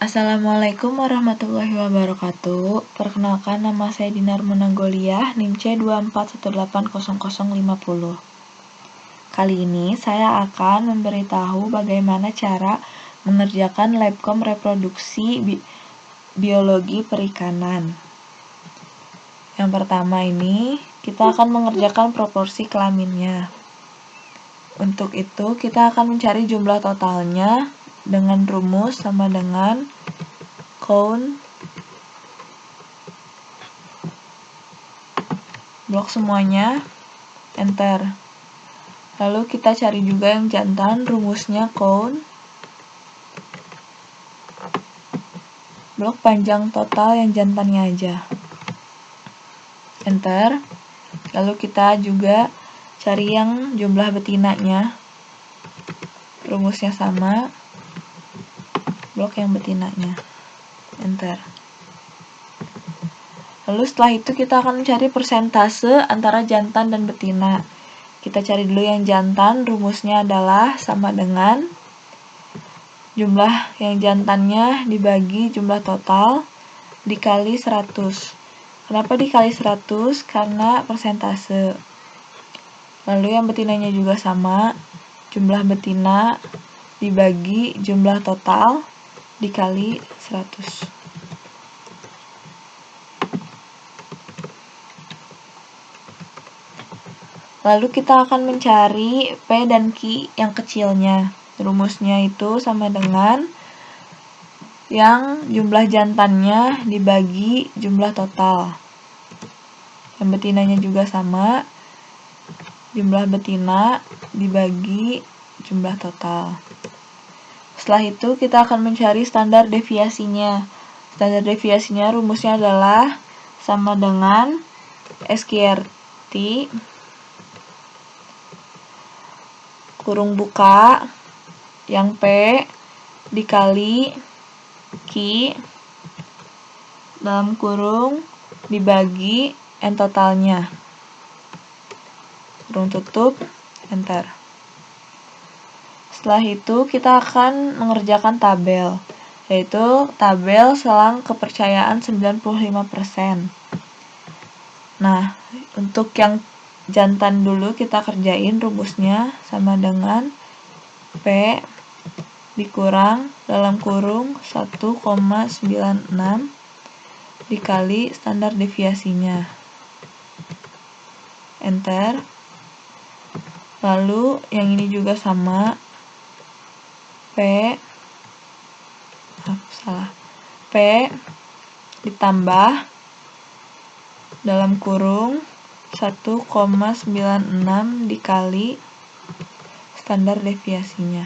Assalamualaikum warahmatullahi wabarakatuh. Perkenalkan, nama saya Dinar Monanggoliah, NIM C24180050. Kali ini saya akan memberitahu bagaimana cara mengerjakan labcom reproduksi biologi perikanan. Yang pertama ini, kita akan mengerjakan proporsi kelaminnya. Untuk itu, kita akan mencari jumlah totalnya dengan rumus sama dengan count blok semuanya, enter. Lalu kita cari juga yang jantan, rumusnya count blok panjang total yang jantannya aja, enter. Lalu kita juga cari yang jumlah betinanya, rumusnya sama, blok yang betinanya, enter. Lalu setelah itu kita akan mencari persentase antara jantan dan betina. Kita cari dulu yang jantan, rumusnya adalah sama dengan jumlah yang jantannya dibagi jumlah total dikali 100. Kenapa dikali 100? Karena persentase. Lalu yang betinanya juga sama, jumlah betina dibagi jumlah total dikali 100. Lalu kita akan mencari P dan Q yang kecilnya. Rumusnya itu sama dengan yang jumlah jantannya dibagi jumlah total. Yang betinanya juga sama, jumlah betina dibagi jumlah total. Setelah itu kita akan mencari standar deviasinya. Standar deviasinya rumusnya adalah sama dengan SQRT kurung buka yang P dikali Q dalam kurung dibagi N totalnya, kurung tutup, enter. Setelah itu kita akan mengerjakan tabel, yaitu tabel selang kepercayaan 95%. Nah, untuk yang jantan dulu kita kerjain, rumusnya sama dengan P dikurang dalam kurung 1,96 dikali standar deviasinya, enter. Lalu yang ini juga sama, P ditambah dalam kurung 1,96 dikali standar deviasinya,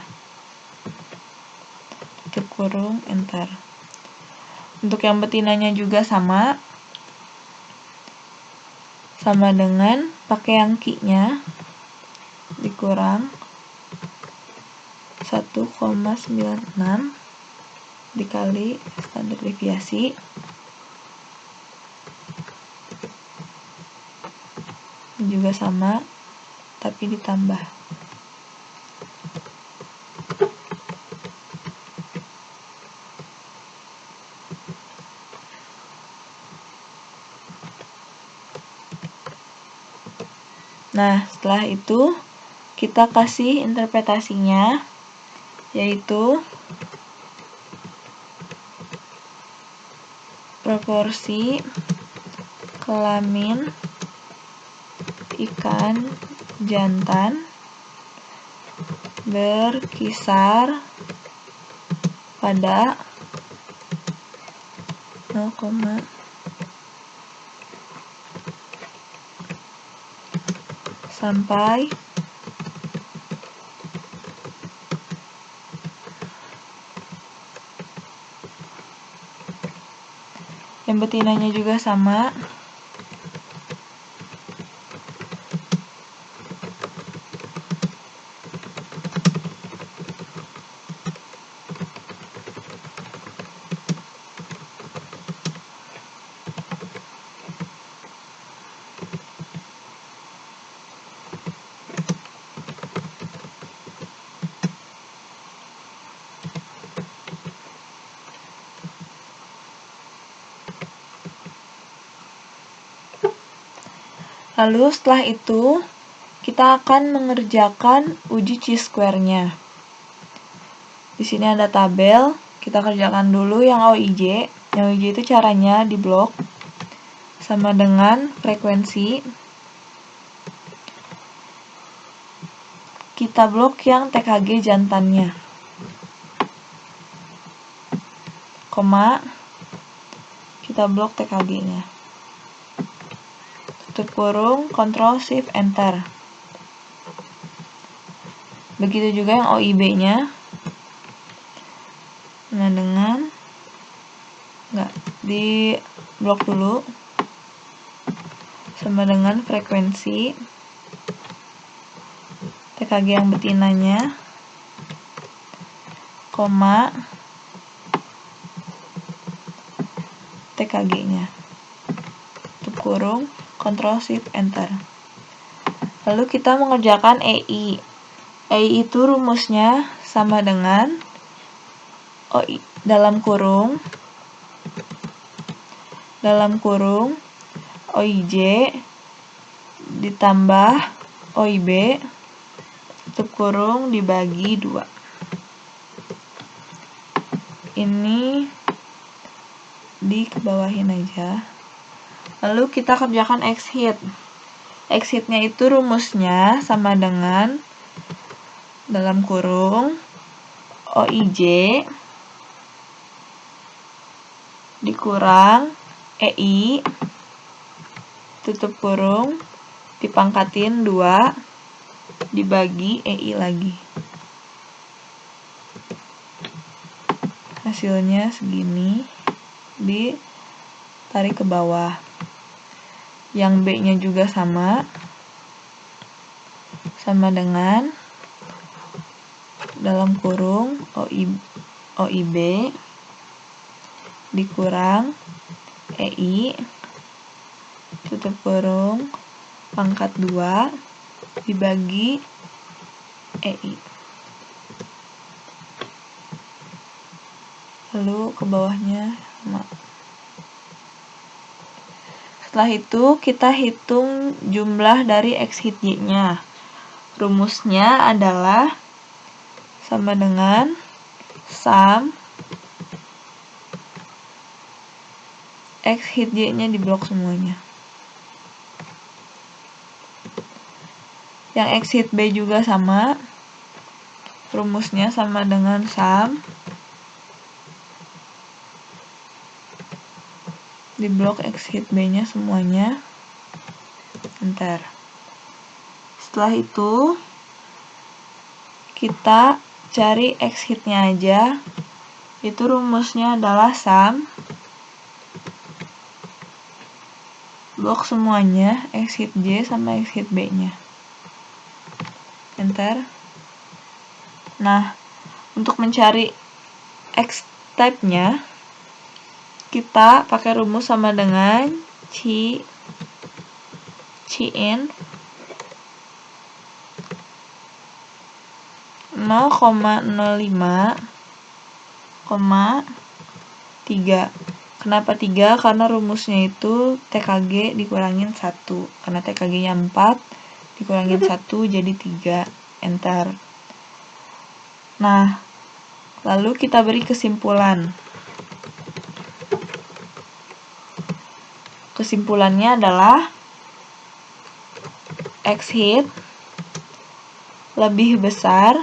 tutup kurung, enter. Untuk yang betinanya juga sama dengan pakai yang Q-nya dikurang 1,96 dikali standar deviasi, juga sama tapi ditambah. Nah, setelah itu kita kasih interpretasinya, yaitu proporsi kelamin ikan jantan berkisar pada 0, sampai yang betinanya juga sama, Lalu setelah itu kita akan mengerjakan uji chi-square-nya. Di sini ada tabel, kita kerjakan dulu yang OIJ. Yang OIJ itu caranya di blok sama dengan frekuensi. Kita blok yang TKG jantannya. Koma, kita blok TKG-nya. Tutup kurung, Ctrl Shift Enter. Begitu juga yang OIB-nya. Nah, di blok dulu sama dengan frekuensi TKG yang betinanya, koma, TKG-nya. Tutup kurung, Ctrl Shift Enter. Lalu kita mengerjakan EI. EI itu rumusnya sama dengan OI dalam kurung OIJ ditambah OIB tutup kurung dibagi 2. Ini dikebawahin aja. Lalu kita kerjakan X-hit. X-hitnya itu rumusnya sama dengan dalam kurung OIJ dikurang EI tutup kurung dipangkatin 2 dibagi EI lagi. Hasilnya segini, ditarik ke bawah. Yang B-nya juga sama dengan dalam kurung OIB dikurang EI tutup kurung pangkat 2 dibagi EI. Lalu ke bawahnya sama. Setelah itu kita hitung jumlah dari X hit Y-nya. Rumusnya adalah sama dengan sum X hit Y-nya di blok semuanya. Yang X hit B juga sama. Rumusnya sama dengan sum di blok X hit B-nya semuanya. Enter. Setelah itu kita cari X hit-nya aja. Itu rumusnya adalah sum blok semuanya X hit J sama X hit B-nya. Enter. Nah, untuk mencari X type-nya kita pakai rumus sama dengan Ci in 0,05,3. Kenapa 3? Karena rumusnya itu TKG dikurangin 1. Karena TKG-nya 4 dikurangin 1 jadi 3. Enter. Nah, lalu kita beri kesimpulan. Kesimpulannya adalah X hit lebih besar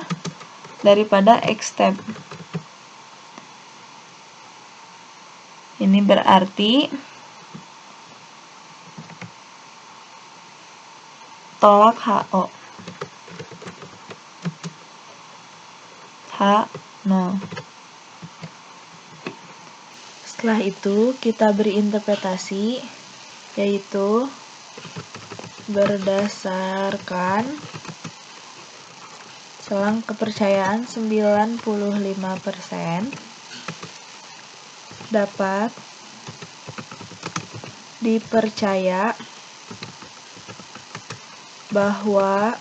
daripada X step. Ini berarti tolak HO. H0. Setelah itu kita beri interpretasi, yaitu berdasarkan selang kepercayaan 95% dapat dipercaya bahwa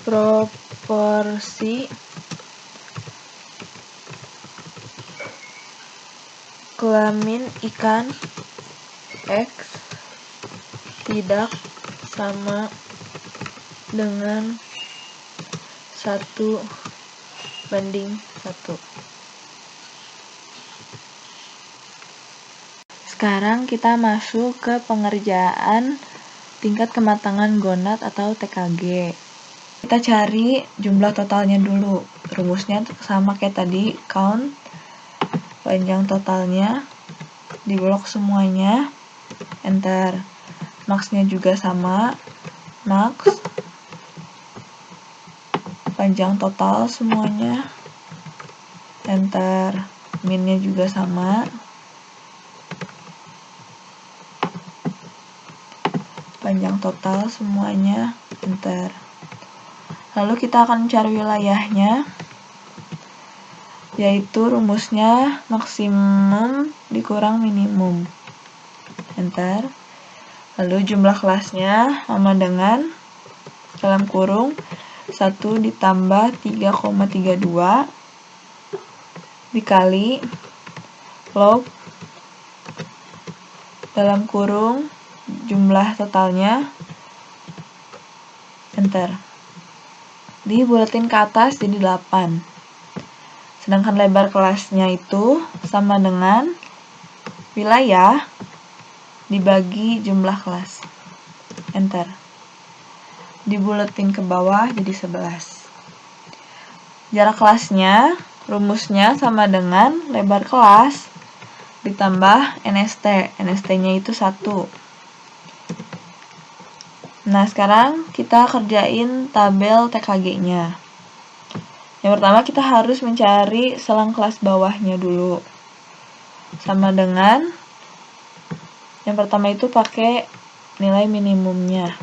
proporsi kelamin ikan X tidak sama dengan 1:1. Sekarang kita masuk ke pengerjaan tingkat kematangan gonad atau TKG. Kita cari jumlah totalnya dulu. Rumusnya sama kayak tadi, count panjang totalnya, diblok semuanya, enter. Max-nya juga sama, max panjang total semuanya, enter. Min-nya juga sama, panjang total semuanya, enter. Lalu kita akan cari wilayahnya, yaitu rumusnya maksimum dikurang minimum, enter. Lalu jumlah kelasnya sama dengan dalam kurung 1 ditambah 3,32 dikali log dalam kurung jumlah totalnya, enter. Dibulatin ke atas jadi 8. Sedangkan lebar kelasnya itu sama dengan wilayah dibagi jumlah kelas, enter. Dibulatin ke bawah jadi 11. Jarak kelasnya, rumusnya sama dengan lebar kelas ditambah NST. NST-nya itu 1. Nah, sekarang kita kerjain tabel TKG-nya. Yang pertama kita harus mencari selang kelas bawahnya dulu. Sama dengan yang pertama itu pakai nilai minimumnya.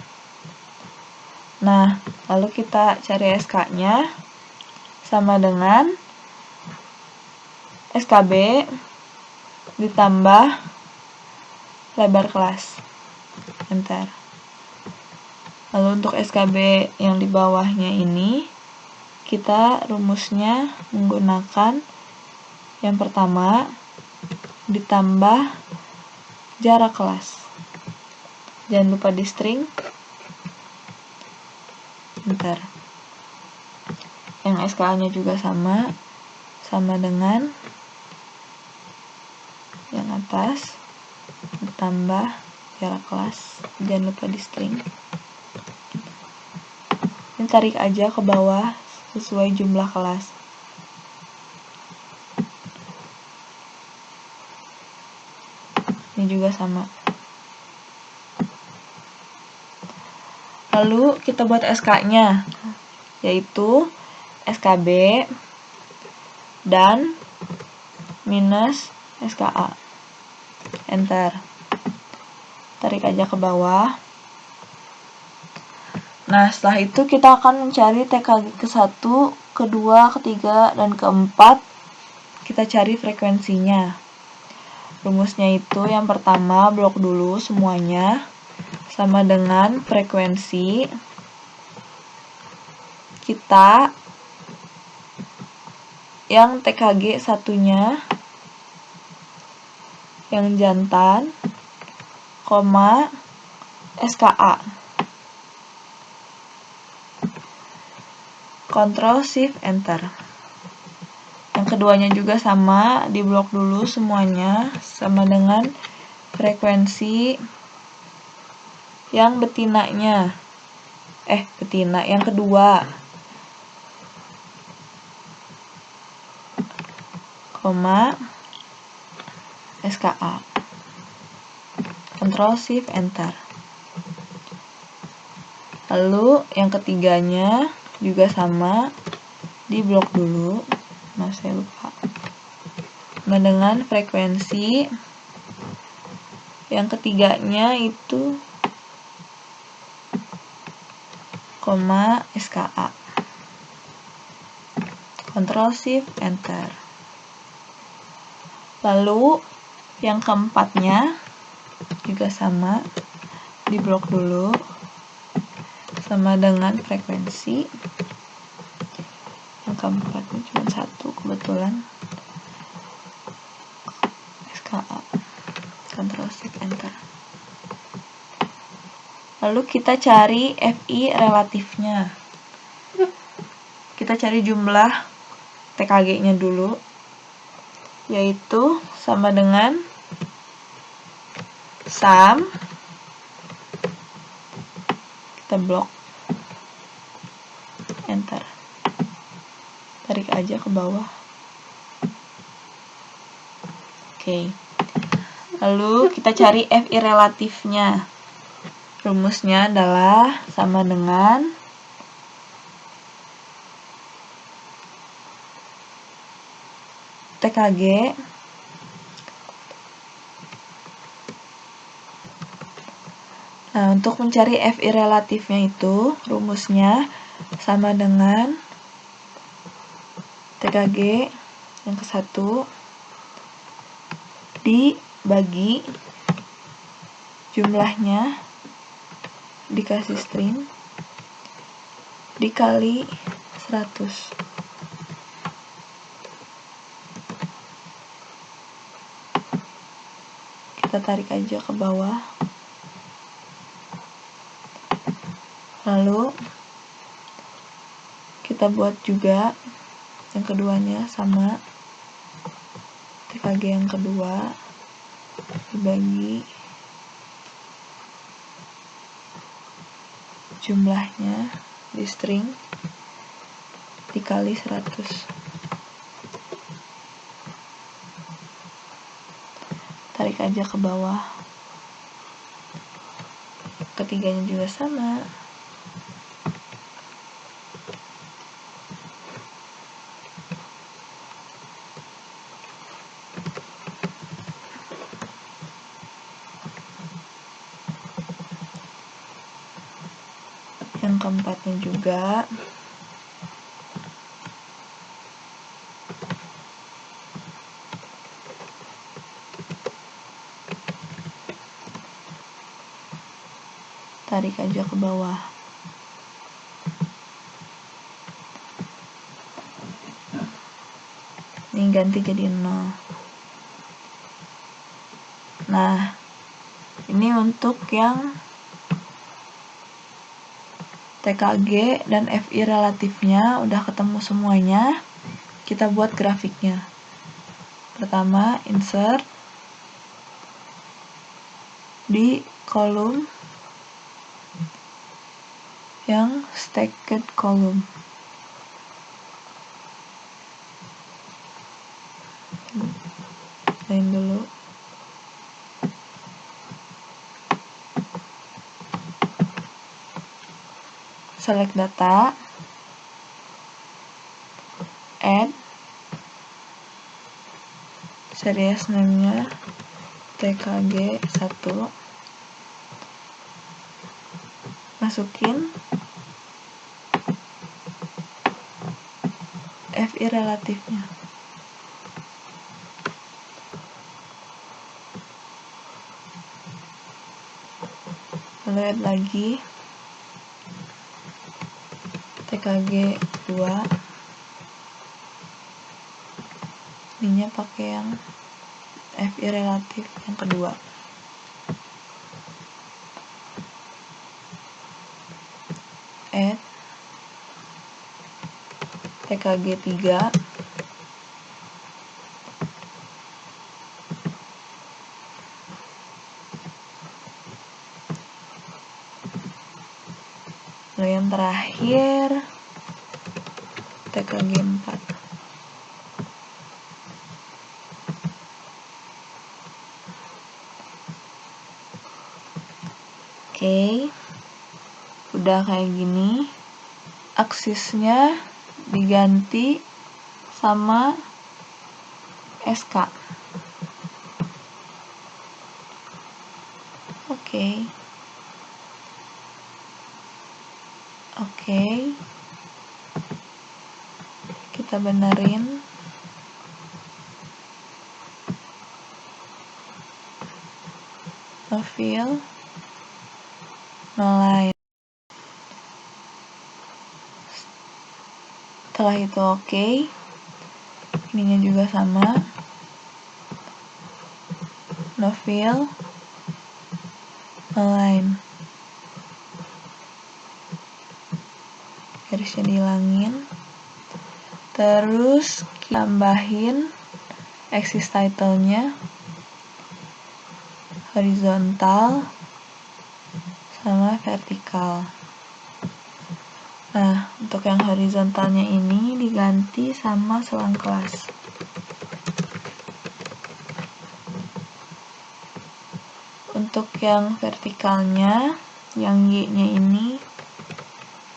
Nah, lalu kita cari SK-nya sama dengan SKB ditambah lebar kelas, enter. Lalu untuk SKB yang di bawahnya ini, kita rumusnya menggunakan yang pertama ditambah jarak kelas. Jangan lupa di string, enter. Yang SKA-nya juga sama dengan yang atas ditambah jarak kelas. Jangan lupa di string. Ini tarik aja ke bawah sesuai jumlah kelas. Ini juga sama. Lalu kita buat SK-nya, yaitu SKB dan minus SKA. Enter. Tarik aja ke bawah. Nah, setelah itu kita akan mencari TKG ke-1, ke-2, ke-3, dan ke-4. Kita cari frekuensinya. Rumusnya itu yang pertama blok dulu semuanya sama dengan frekuensi kita yang TKG satunya yang jantan, koma SKA. Ctrl Shift Enter. Yang keduanya juga sama, diblok dulu semuanya sama dengan frekuensi yang betinanya. Betina yang kedua. Koma SKA. Ctrl Shift Enter. Lalu yang ketiganya juga sama, diblok dulu. Nah, saya lupa. Dengan frekuensi yang ketiganya itu koma SKA. Ctrl Shift Enter. Lalu yang keempatnya juga sama, diblok dulu sama dengan frekuensi. Yang keempatnya cuma 1 kebetulan, SKA. Ctrl Shift Enter. Lalu kita cari FI relatifnya. Kita cari jumlah TKG-nya dulu, yaitu sama dengan sum, kita blok, enter, tarik aja ke bawah. Oke. Lalu kita cari FI relatifnya. Rumusnya adalah sama dengan TKG Nah, untuk mencari FI relatifnya itu, rumusnya sama dengan TKG yang ke-1 dibagi jumlahnya dikasih string dikali 100. Kita tarik aja ke bawah. Lalu kita buat juga yang keduanya sama TKG yang kedua dibagi jumlahnya di string dikali 100. Tarik aja ke bawah. Ketiganya juga sama. Yang keempatnya juga. Tarik aja ke bawah. Ini ganti jadi 0. Nah, ini untuk yang TKG dan FI relatifnya udah ketemu semuanya. Kita buat grafiknya. Pertama, insert di kolom yang stacked column. Lain dulu. Select data, add, series name-nya TKG 1, masukin FI relatifnya. Lalu add lagi TKG 2. Ininya pakai yang FI relatif yang kedua. Add TKG 3. Lalu yang terakhir TKG 4. Oke, udah kayak gini. Aksisnya diganti sama SK. Oke. Kita benerin. No fill, no line. Setelah itu oke. Ininya juga sama. No fill, no line. garisnya dihilangin. Terus tambahin axis title-nya horizontal sama vertikal. Nah, untuk yang horizontalnya ini diganti sama selang kelas. Untuk yang vertikalnya, yang Y-nya ini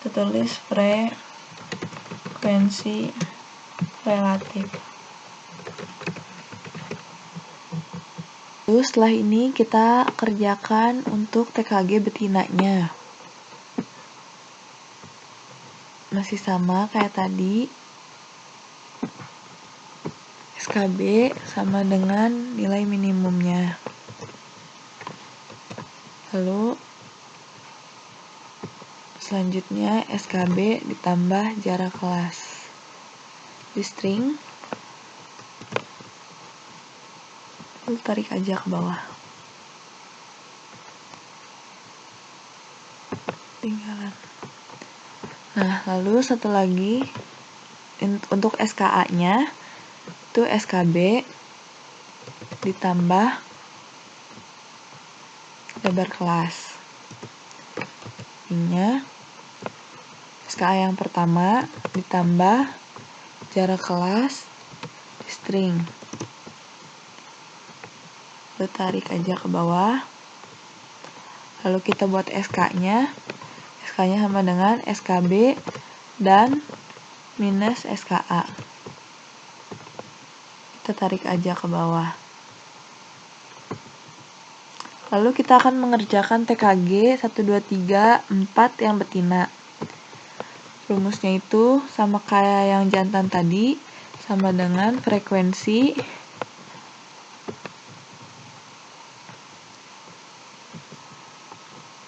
kita tulis frekuensi relatif. Lalu setelah ini kita kerjakan untuk TKG betinanya. Masih sama kayak tadi. SKB sama dengan nilai minimumnya. Lalu selanjutnya SKB ditambah jarak kelas. Di string, lalu tarik aja ke bawah. Tinggalan. Nah, lalu satu lagi untuk SKA-nya itu SKB ditambah lebar kelas. Ini SKA yang pertama ditambah jarak kelas di string. Lalu tarik aja ke bawah. Lalu kita buat SK-nya. SK-nya sama dengan SKB dan minus SKA. Kita tarik aja ke bawah. Lalu kita akan mengerjakan TKG 1, 2, 3, 4 yang betina. Rumusnya itu sama kayak yang jantan tadi, sama dengan frekuensi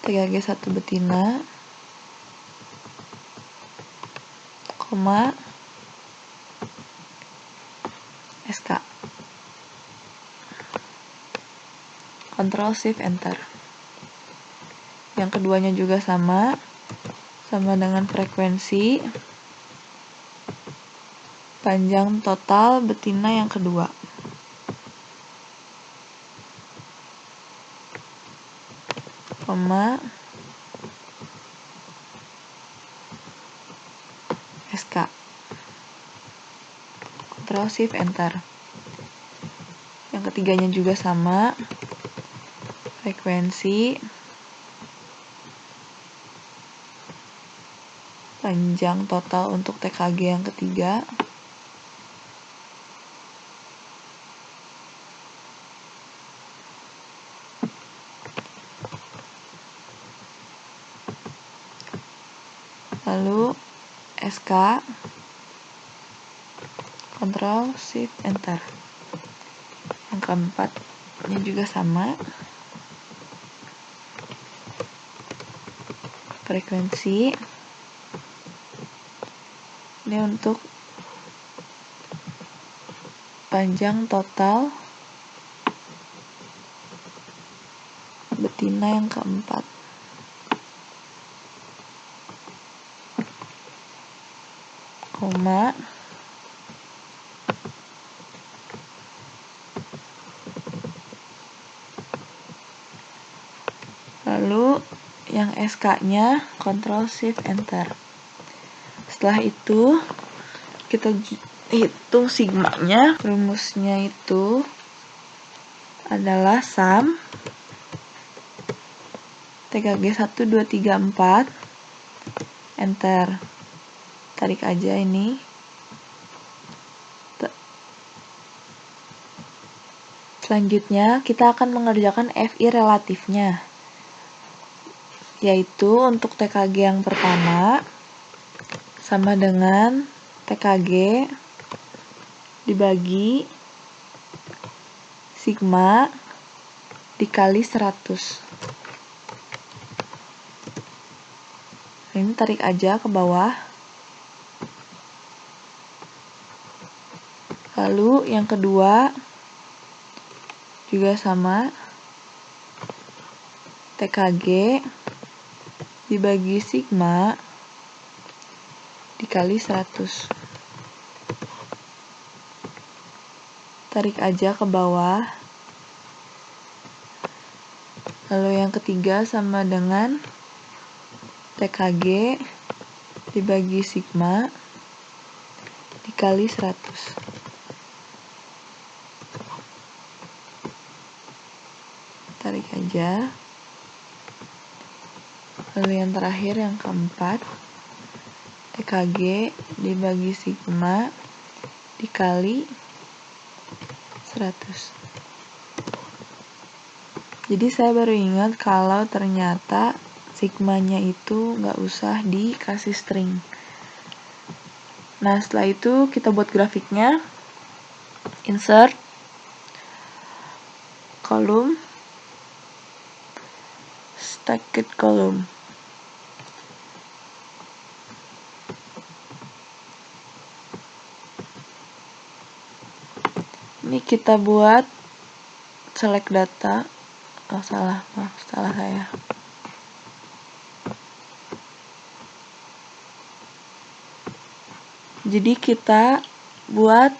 TKG 1 betina, koma, SK. Ctrl Shift Enter. Yang keduanya juga sama dengan frekuensi panjang total betina yang kedua. Koma, SK. Ctrl Shift Enter. Yang ketiganya juga sama, frekuensi panjang total untuk TKG yang ketiga. Lalu SK, Ctrl Shift Enter. Yang keempatnya juga sama, frekuensi ini untuk panjang total betina yang keempat. Koma, lalu yang SK-nya Ctrl Shift Enter. Setelah itu kita hitung sigmanya. Rumusnya itu adalah sum TKG 1, 2, 3, 4, enter. Tarik aja ini. Selanjutnya kita akan mengerjakan FI relatifnya, yaitu untuk TKG yang pertama sama dengan TKG dibagi sigma dikali 100. Ini tarik aja ke bawah. Lalu yang kedua juga sama, TKG dibagi sigma dikali 100. Tarik aja ke bawah. Lalu yang ketiga sama dengan TKG dibagi sigma dikali 100. Tarik aja. Lalu yang terakhir, yang keempat, TKG dibagi sigma dikali 100. Jadi saya baru ingat kalau ternyata sigmanya itu nggak usah dikasih string. Nah, setelah itu kita buat grafiknya. Insert column, stacked column. Ini kita buat select data. Oh, salah saya. Jadi kita buat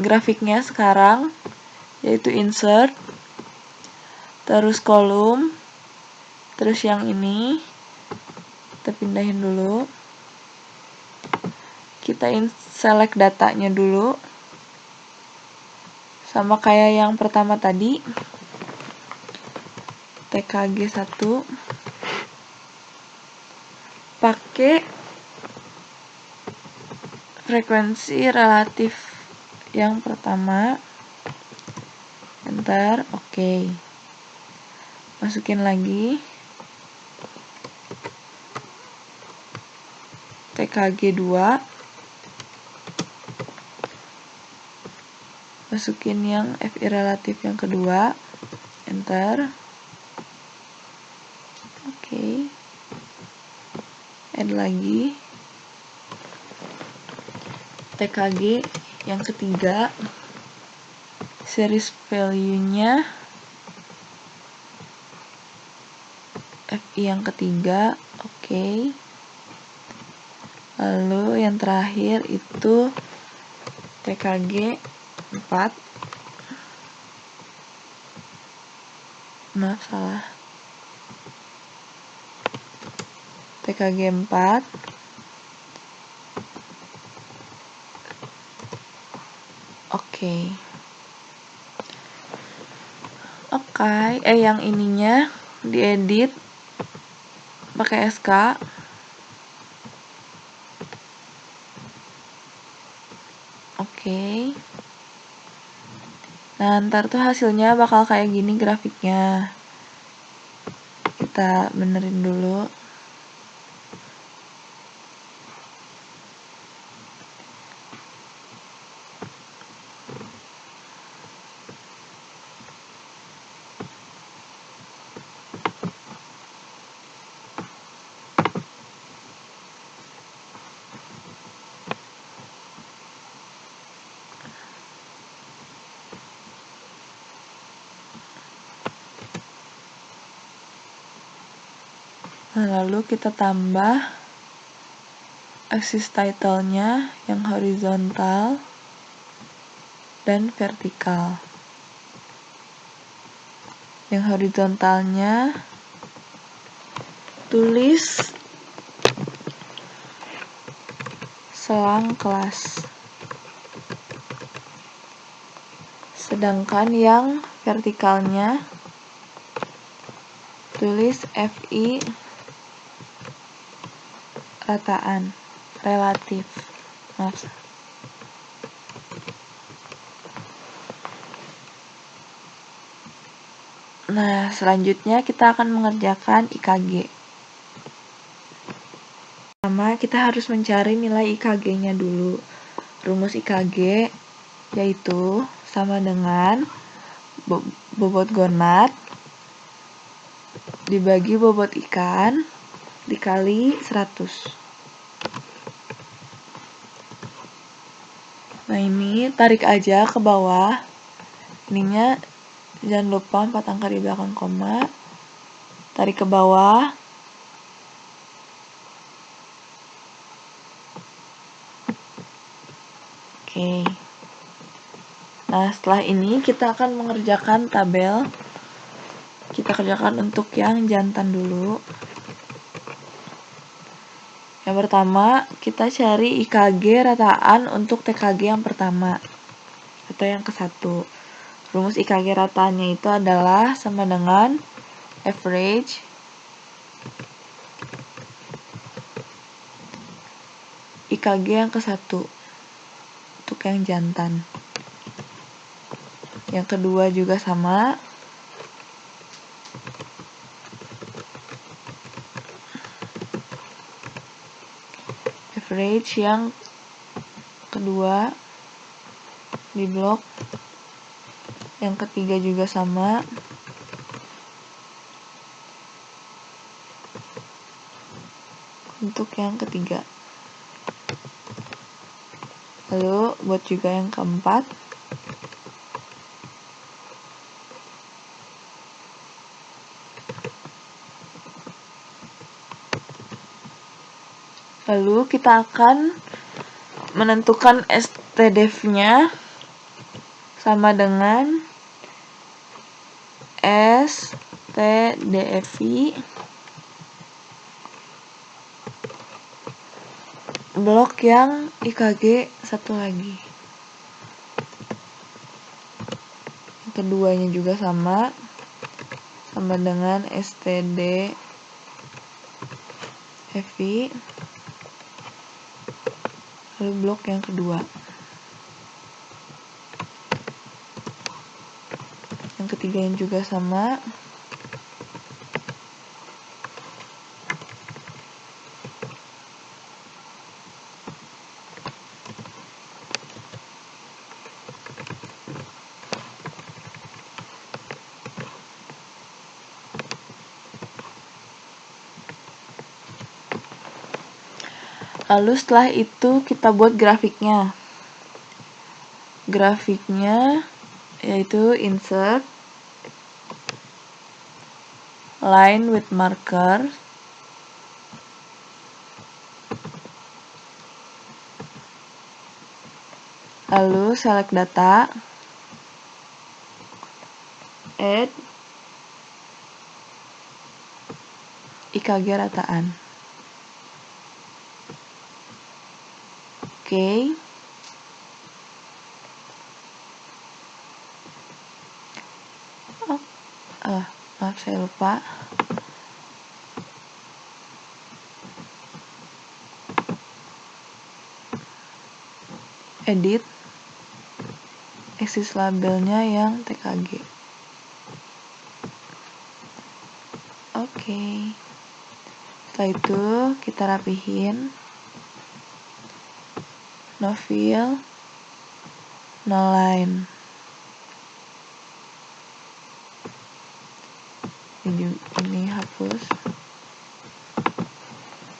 grafiknya sekarang, yaitu insert, terus kolom, terus yang ini kita pindahin dulu. Kita select datanya dulu, sama kayak yang pertama tadi, TKG 1, pakai frekuensi relatif yang pertama, enter, oke. Masukin lagi TKG 2, masukin yang FI relatif yang kedua, enter, oke. Add lagi TKG yang ketiga, series value-nya FI yang ketiga, oke. Lalu yang terakhir itu TKG 4. Maaf, salah. TKG 4. Oke. Yang ininya diedit pakai SK. Oke. Nah, ntar tuh hasilnya bakal kayak gini grafiknya. Kita benerin dulu. Nah, lalu kita tambah axis title-nya yang horizontal dan vertikal. Yang horizontalnya tulis selang kelas. Sedangkan yang vertikalnya tulis FI rataan relatif. Maaf. Nah, selanjutnya kita akan mengerjakan IKG. Pertama, kita harus mencari nilai IKG-nya dulu. Rumus IKG yaitu sama dengan bobot gonad dibagi bobot ikan dikali 100. Nah, ini tarik aja ke bawah. Ininya jangan lupa 4 angka di belakang koma. Tarik ke bawah. Oke. Nah, setelah ini kita akan mengerjakan tabel. Kita kerjakan untuk yang jantan dulu. Yang pertama, kita cari IKG rataan untuk TKG yang pertama atau yang ke-1. Rumus IKG rataannya itu adalah sama dengan average IKG yang ke-1 untuk yang jantan. Yang kedua juga sama. Average yang kedua di blok. Yang ketiga juga sama. Untuk yang ketiga. Lalu buat juga yang keempat. Lalu kita akan menentukan STDF-nya sama dengan STDFI blok yang IKG satu lagi. Yang keduanya juga sama dengan STDFI lalu blok yang kedua. Yang ketiganya juga sama. Lalu setelah itu kita buat grafiknya. Grafiknya yaitu insert line with marker, lalu select data, add IKG rataan. Oke. Maaf saya lupa. Edit axis labelnya yang TKG. Oke. Setelah itu kita rapihin. No fill, no line. Ini hapus.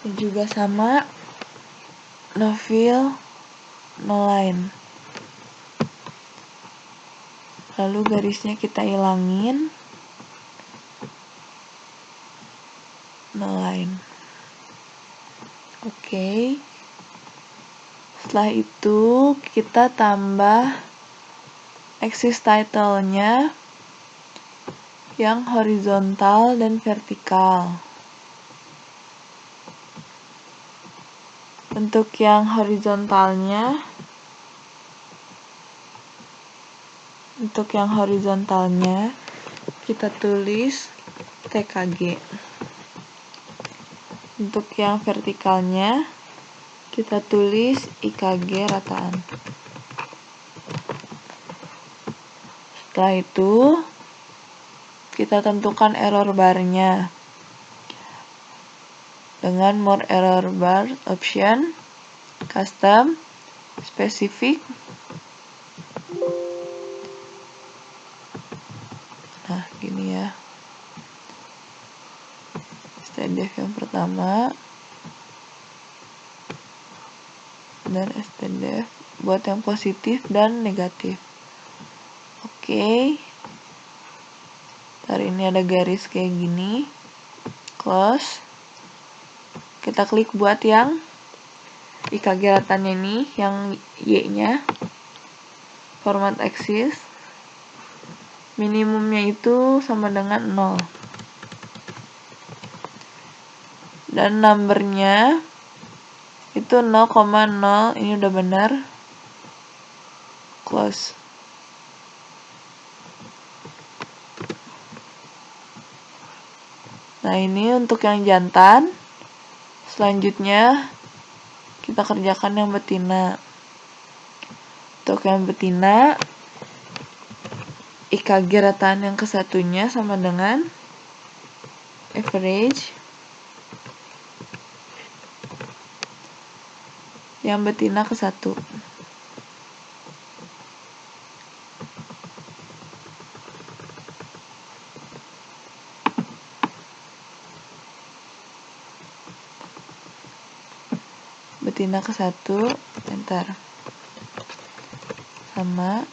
Ini juga sama. No fill, no line. Lalu garisnya kita hilangin. No line. Oke. Setelah itu kita tambah axis title-nya yang horizontal dan vertikal. Untuk yang horizontalnya kita tulis TKG. Untuk yang vertikalnya kita tulis IKG rataan. Setelah itu kita tentukan error bar-nya dengan more error bar option, custom, specific. Nah, gini ya. STDF yang pertama dan STDF buat yang positif dan negatif. Oke. Ntar ini ada garis kayak gini. Close. Kita klik buat yang IKG rataannya ini, yang Y-nya. format axis, minimumnya itu sama dengan 0. Dan numbernya itu 0,0, ini udah benar. Close. Nah, ini untuk yang jantan. Selanjutnya kita kerjakan yang betina. Untuk yang betina, IKG rataan yang kesatunya sama dengan average yang betina ke 1. Betina ke 1, enter. Sama.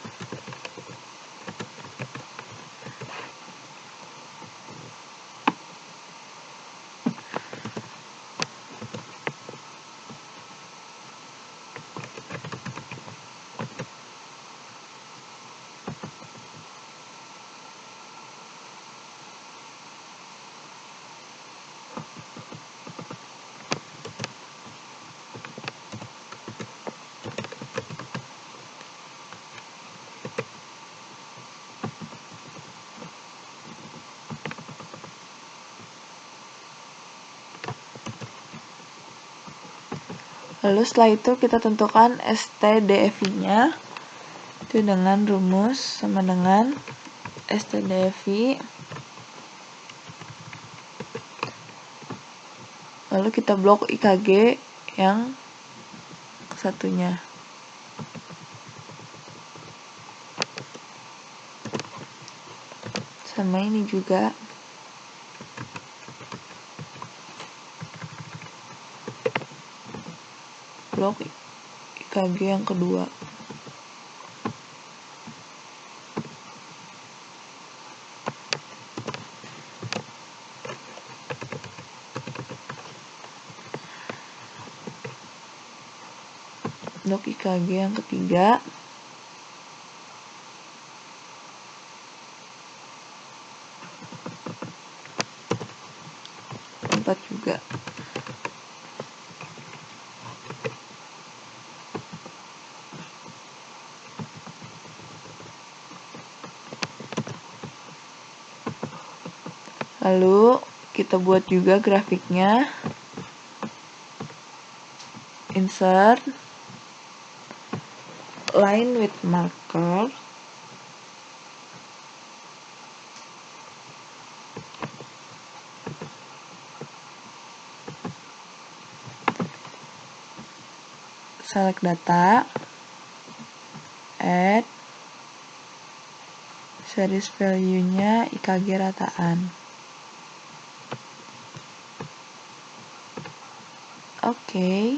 Lalu setelah itu kita tentukan STDFI-nya itu dengan rumus sama dengan STDFI. Lalu kita blok IKG yang kesatunya. Sama ini juga. Blok IKG yang kedua. Blok IKG yang ketiga. Empat juga. Lalu kita buat juga grafiknya. Insert line with marker. Select data. Add series value-nya IKG rataan. Oke.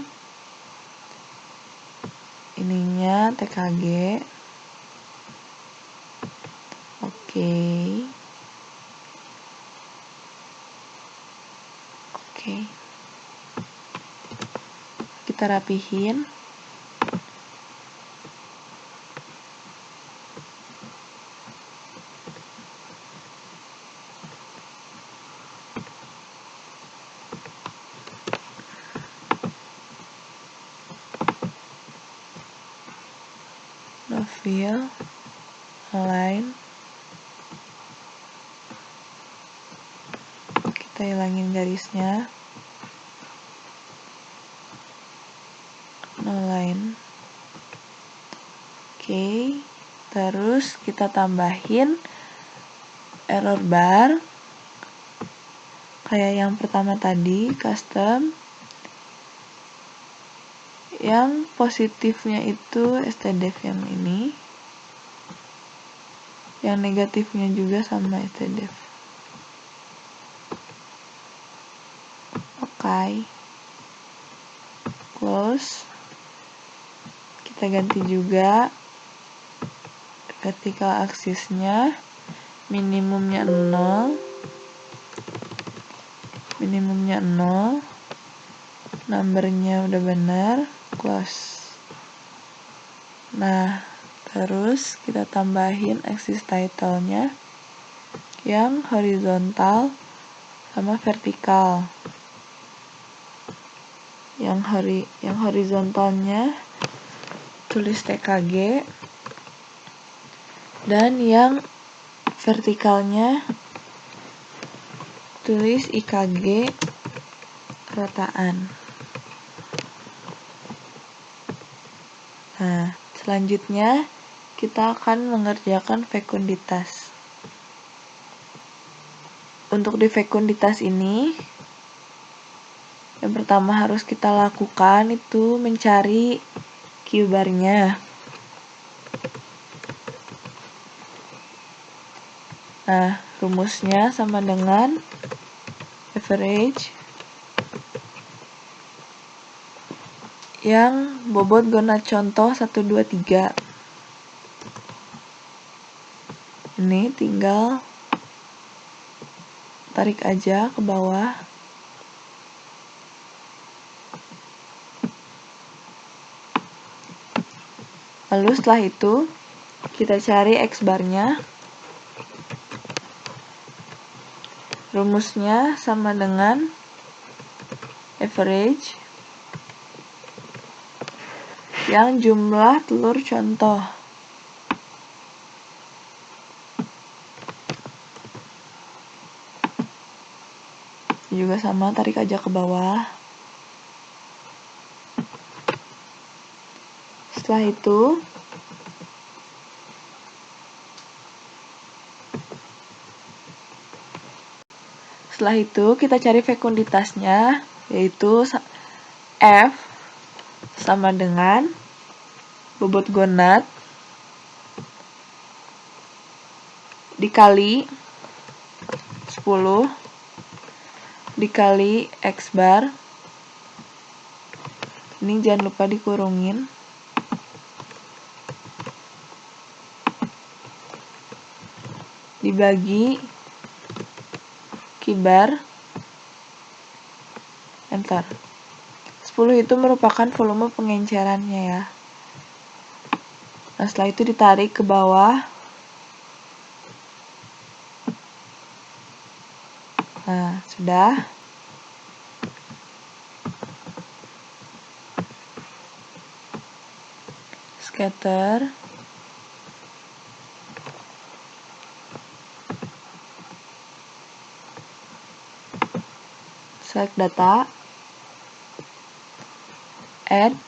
Ininya TKG. Oke. Kita rapihin. No fill, align. Kita hilangin garisnya. No line. Oke. Terus kita tambahin error bar kayak yang pertama tadi, custom. Yang positifnya itu stdef yang ini, yang negatifnya juga sama stdef. Oke. Close. Kita ganti juga vertical axis-nya, minimumnya 0, numbernya udah benar. Close. Nah, Terus kita tambahin axis title-nya yang horizontal sama vertikal. Yang horizontalnya tulis TKG, dan yang vertikalnya tulis IKG rataan. Nah, selanjutnya kita akan mengerjakan fekunditas. Untuk di fekunditas ini, yang pertama harus kita lakukan itu mencari Q-bar-nya. Nah, rumusnya sama dengan average yang bobot gonad contoh 1, 2, 3. Ini tinggal tarik aja ke bawah. Lalu setelah itu kita cari X-bar-nya. Rumusnya sama dengan average yang jumlah telur contoh. Juga sama, tarik aja ke bawah. Setelah itu kita cari fekunditasnya, yaitu F sama dengan bobot gonad dikali 10 dikali X-bar. Ini jangan lupa dikurungin. Dibagi Q-bar, enter. 10 itu merupakan volume pengencerannya ya. Nah, setelah itu ditarik ke bawah. Nah, sudah. Scatter. Select data. Add.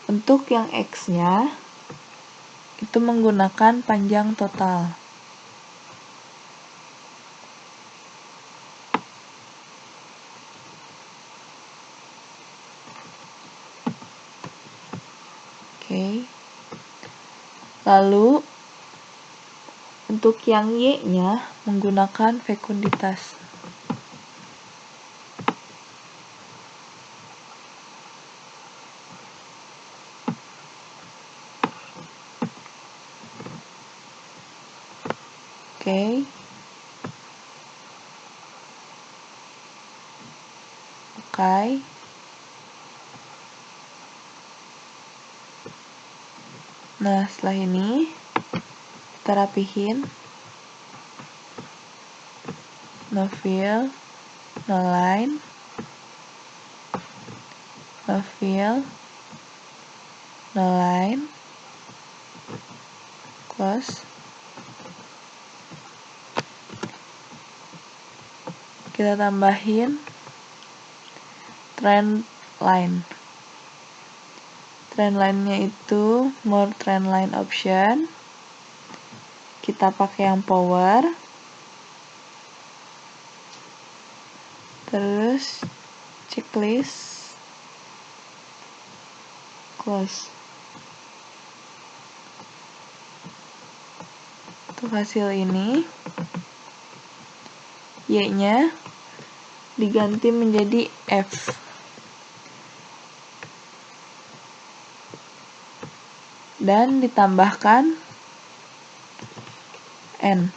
Untuk yang X-nya itu menggunakan panjang total. Oke. Lalu untuk yang Y-nya menggunakan fekunditas. Oke. Nah, setelah ini kita rapihin. No fill, no line, no fill, no line, close. Kita tambahin trend line. Trend line-nya itu more trend line option. Kita pakai yang power. Terus checklist, close. Untuk hasil ini, Y-nya diganti menjadi F. Dan ditambahkan N.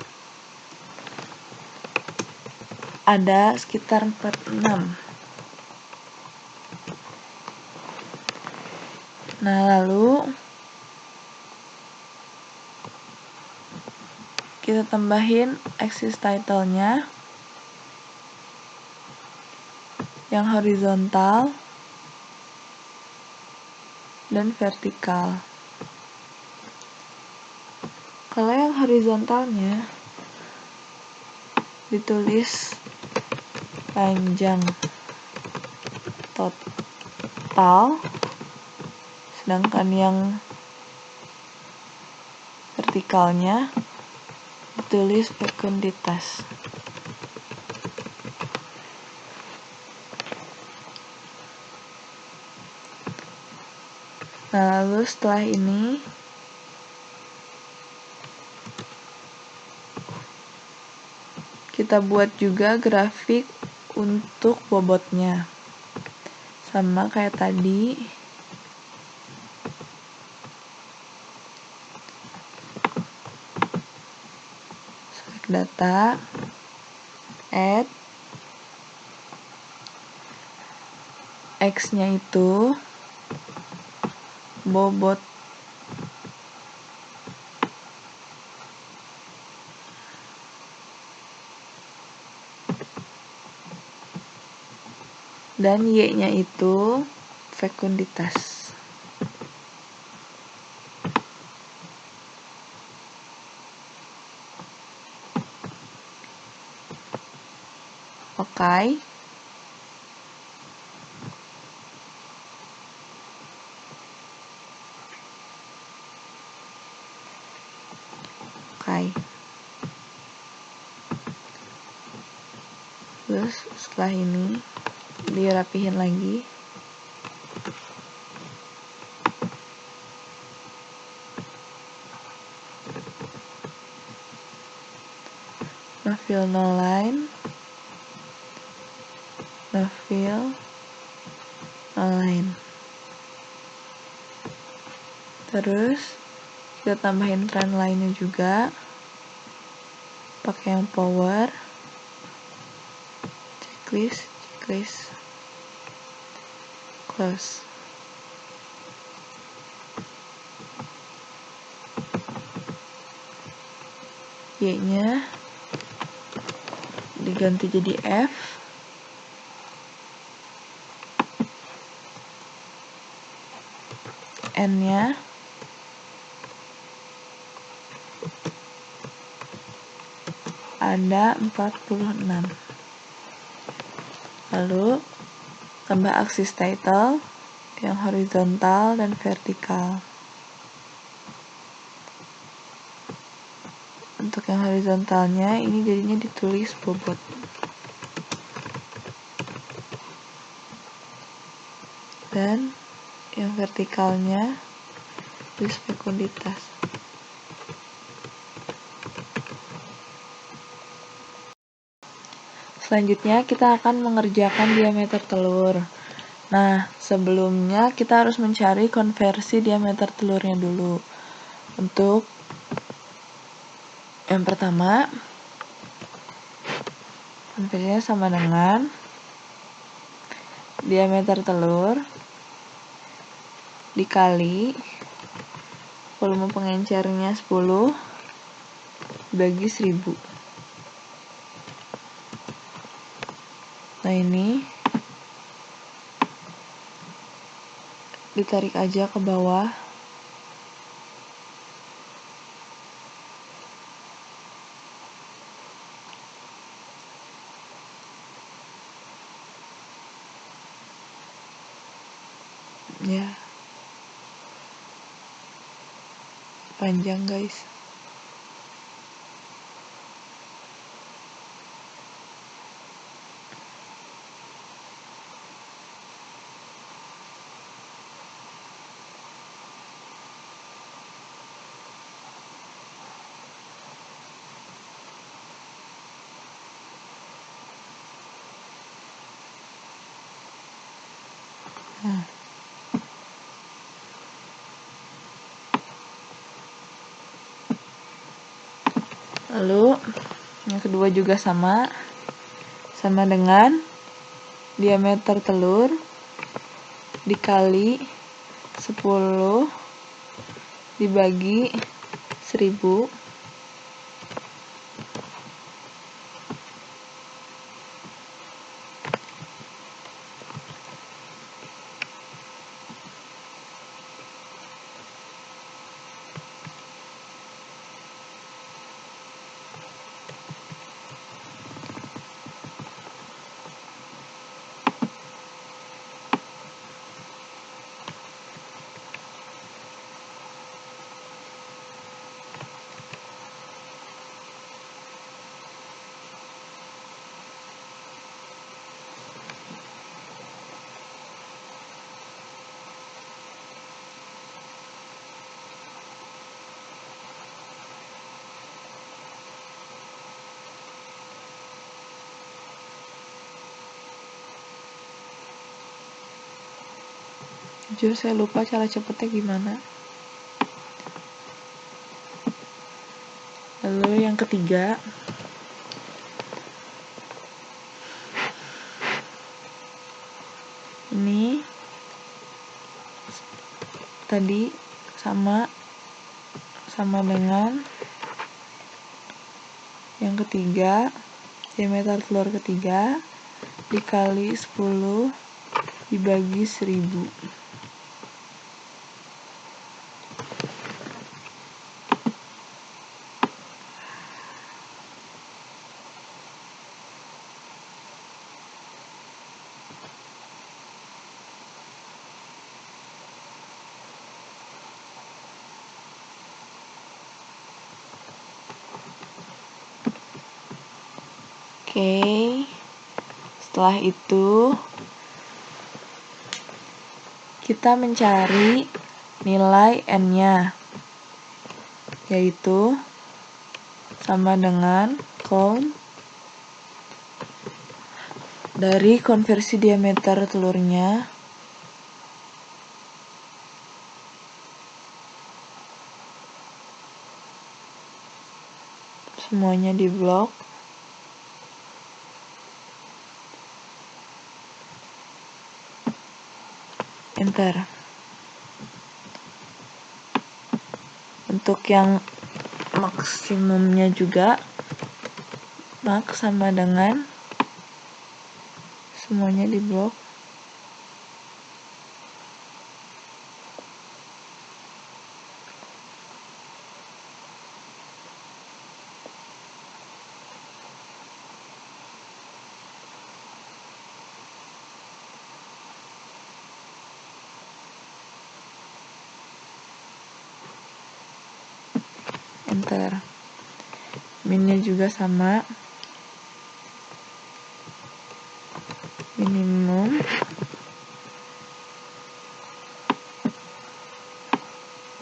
Ada sekitar 46. Nah, lalu kita tambahin axis title-nya yang horizontal dan vertikal. Kalau yang horizontalnya ditulis panjang total, sedangkan yang vertikalnya ditulis fekunditas. Nah, lalu setelah ini kita buat juga grafik untuk bobotnya. Sama kayak tadi. Select data, add, X-nya itu bobot dan Y-nya itu fekunditas. Oke. Terus setelah ini dirapihin lagi. No fill, no line. No fill, no line. Terus kita tambahin trend line-nya juga pakai yang power, checklist, close. Y-nya diganti jadi F, N-nya ada 46. Lalu tambah aksis title yang horizontal dan vertikal. Untuk yang horizontalnya ini jadinya ditulis bobot. Dan yang vertikalnya tulis fekunditas. Selanjutnya kita akan mengerjakan diameter telur. Nah, sebelumnya kita harus mencari konversi diameter telurnya dulu. Untuk yang pertama, konversinya sama dengan diameter telur dikali volume pengencernya 10 dibagi 1000. Nah, ini ditarik aja ke bawah. Ya. Panjang, guys. Nah. Lalu yang kedua juga sama dengan diameter telur dikali 10 dibagi 1000 Jujur saya lupa cara cepetnya gimana. Lalu yang ketiga, ini tadi sama dengan yang ketiga, diameter telur ketiga dikali 10 dibagi 1000. Oke, setelah itu kita mencari nilai N-nya, yaitu sama dengan count dari konversi diameter telurnya semuanya di blok. Enter. Untuk yang maksimumnya juga max sama dengan semuanya di blok. Enter. Minnya juga sama, minimum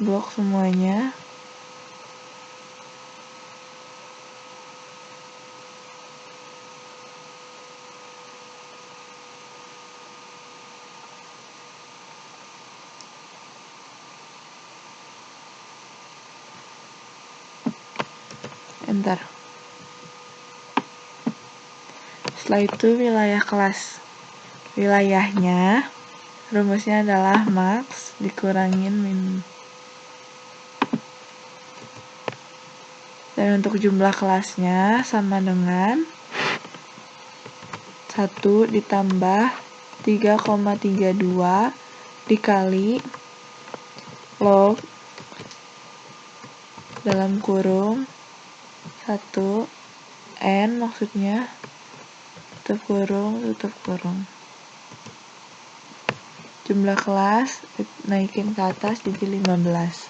blok semuanya. Enter. Setelah itu wilayah kelas. Wilayahnya rumusnya adalah max dikurangin min. Dan untuk jumlah kelasnya sama dengan 1 ditambah 3,32 dikali log dalam kurung 1 N maksudnya tutup kurung. Jumlah kelas naikin ke atas jadi 15.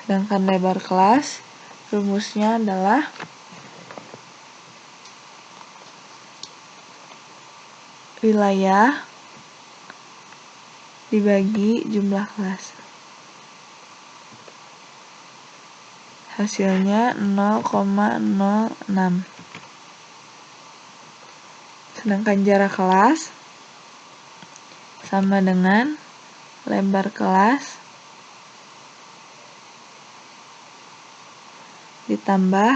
Sedangkan lebar kelas rumusnya adalah wilayah dibagi jumlah kelas. Hasilnya 0,06. Sedangkan jarak kelas sama dengan lebar kelas ditambah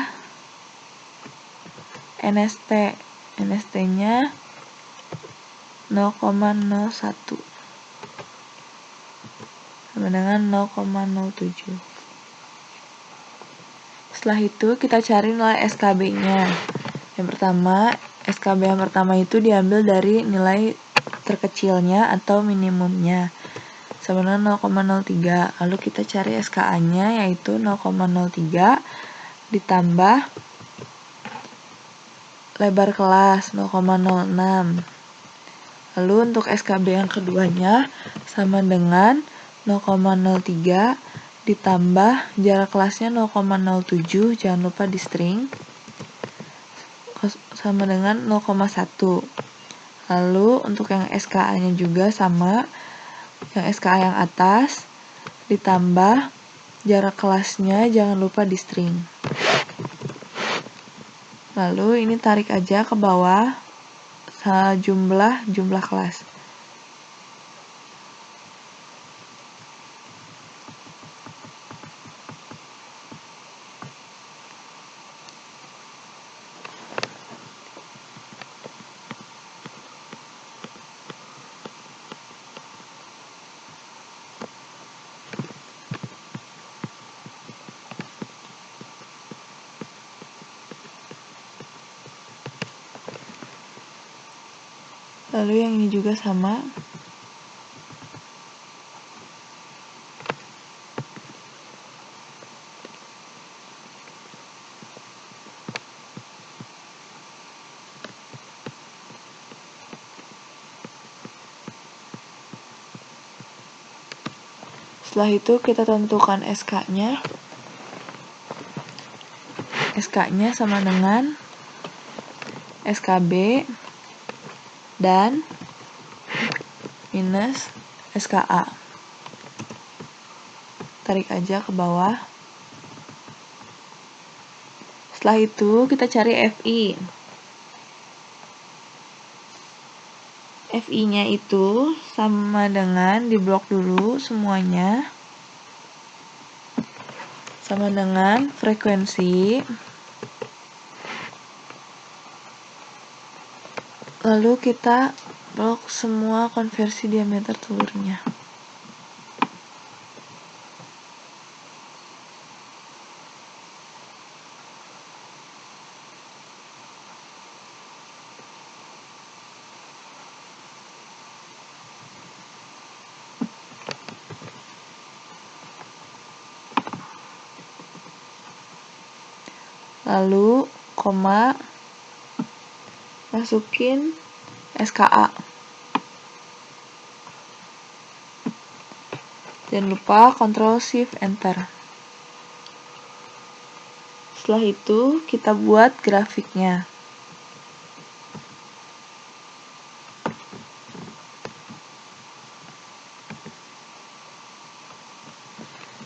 NST. NST-nya 0,01 sama dengan 0,07. Setelah itu kita cari nilai SKB-nya. Yang pertama, SKB yang pertama itu diambil dari nilai terkecilnya atau minimumnya sama dengan 0,03. Lalu kita cari SKA-nya yaitu 0,03 ditambah lebar kelas 0,06. Lalu untuk SKB yang keduanya sama dengan 0,03 ditambah jarak kelasnya 0,07, jangan lupa di string, sama dengan 0,1. Lalu untuk yang SKA-nya juga sama, yang SKA yang atas ditambah jarak kelasnya jangan lupa di string. Lalu ini tarik aja ke bawah jumlah kelas. Lalu yang ini juga sama. Setelah itu kita tentukan SK-nya. SK-nya sama dengan SKB dan minus SKA. Tarik aja ke bawah. Setelah itu kita cari FI. FI-nya itu sama dengan di blok dulu semuanya. Sama dengan frekuensi. Lalu kita blok semua konversi diameter telurnya. Lalu, koma, masukin SKA. Jangan lupa Ctrl Shift Enter. Setelah itu, kita buat grafiknya.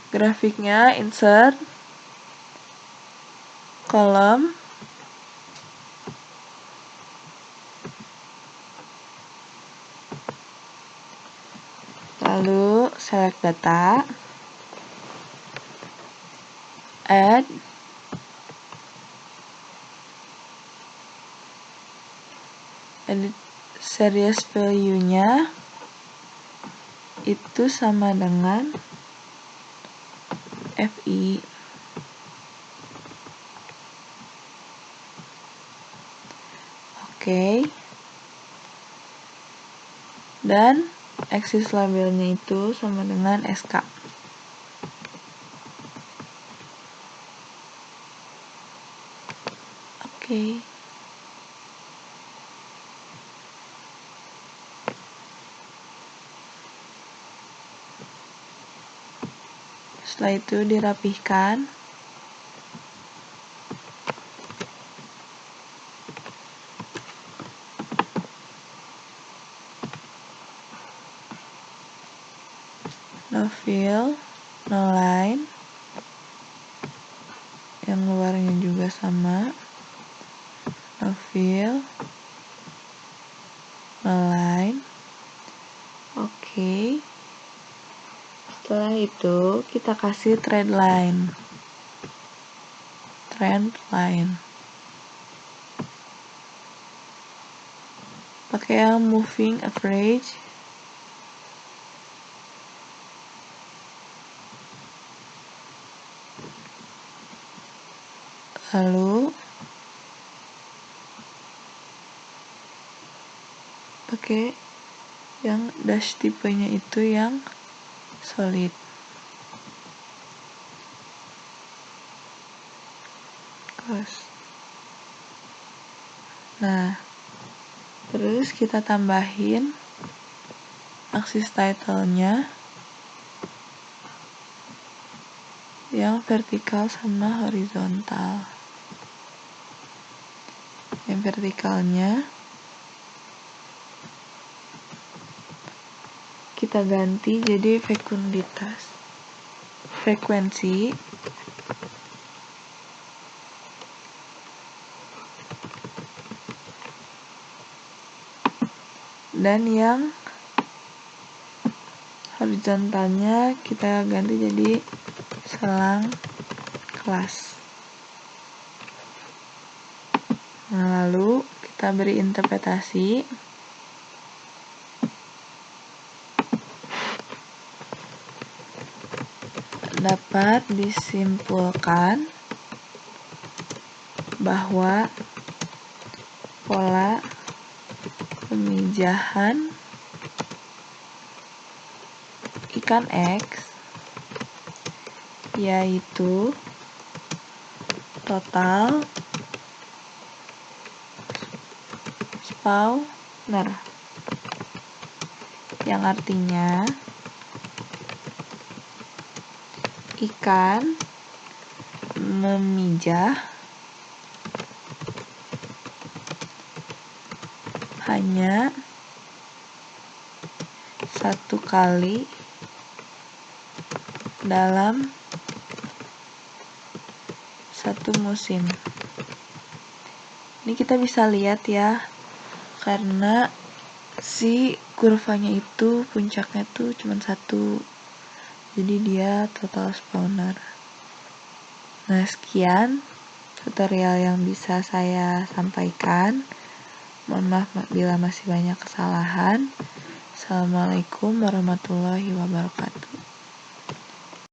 Grafiknya insert, kolom, lalu select data, add, edit series value-nya itu sama dengan FI. Oke. Dan axis labelnya itu sama dengan SK. Oke. Setelah itu dirapihkan. No fill, no line. Yang luarnya juga sama. No fill, no line. Oke. Setelah itu kita kasih trend line. Pakai yang moving average. Lalu pakai yang dash tipenya itu yang solid. Nah, terus kita tambahin aksis title-nya yang vertikal sama horizontal. Yang vertikalnya kita ganti jadi frekuensi. Dan yang horizontalnya kita ganti jadi selang kelas. Nah, lalu kita beri interpretasi. Dapat disimpulkan bahwa pola pemijahan ikan X yaitu total spawner, yang artinya ikan memijah hanya satu kali dalam satu musim. Ini kita bisa lihat ya, karena si kurvanya itu puncaknya tuh cuma satu, jadi dia total spawner. Nah, sekian tutorial yang bisa saya sampaikan. Mohon maaf bila masih banyak kesalahan. Assalamualaikum warahmatullahi wabarakatuh.